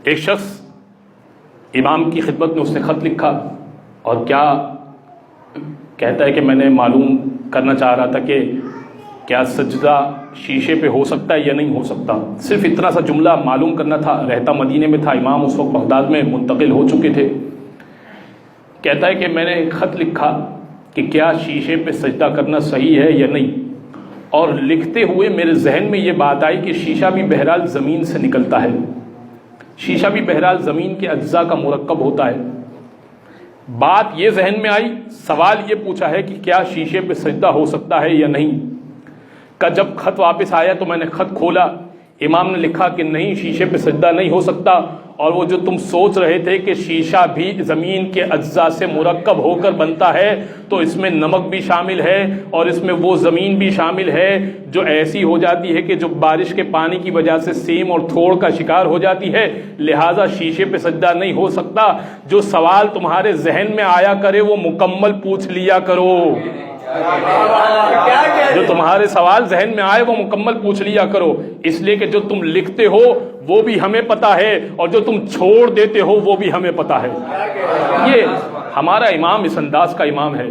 ایک شخص امام کی خدمت میں اس نے خط لکھا اور کیا کہتا ہے کہ میں نے معلوم کرنا چاہ رہا تھا کہ کیا سجدہ شیشے پہ ہو سکتا ہے یا نہیں ہو سکتا. صرف اتنا سا جملہ معلوم کرنا تھا. رہتا مدینے میں تھا، امام اس وقت بغداد میں منتقل ہو چکے تھے. کہتا ہے کہ میں نے ایک خط لکھا کہ کیا شیشے پہ سجدہ کرنا صحیح ہے یا نہیں، اور لکھتے ہوئے میرے ذہن میں یہ بات آئی کہ شیشہ بھی بہرحال زمین سے نکلتا ہے، شیشہ بھی بہرحال زمین کے اجزاء کا مرکب ہوتا ہے. بات یہ ذہن میں آئی، سوال یہ پوچھا ہے کہ کیا شیشے پہ سجدہ ہو سکتا ہے یا نہیں. کا جب خط واپس آیا تو میں نے خط کھولا، امام نے لکھا کہ نہیں، شیشے پہ سجدہ نہیں ہو سکتا، اور وہ جو تم سوچ رہے تھے کہ شیشہ بھی زمین کے اجزاء سے مرکب ہو کر بنتا ہے، تو اس میں نمک بھی شامل ہے اور اس میں وہ زمین بھی شامل ہے جو ایسی ہو جاتی ہے کہ جو بارش کے پانی کی وجہ سے سیم اور تھوڑ کا شکار ہو جاتی ہے، لہٰذا شیشے پہ سجدہ نہیں ہو سکتا. جو سوال تمہارے ذہن میں آیا کرے وہ مکمل پوچھ لیا کرو. جو تمہارے سوال ذہن میں آئے وہ مکمل پوچھ لیا کرو، اس لیے کہ جو تم لکھتے ہو وہ بھی ہمیں پتا ہے اور جو تم چھوڑ دیتے ہو وہ بھی ہمیں پتا ہے. یہ ہمارا امام اس انداز کا امام ہے.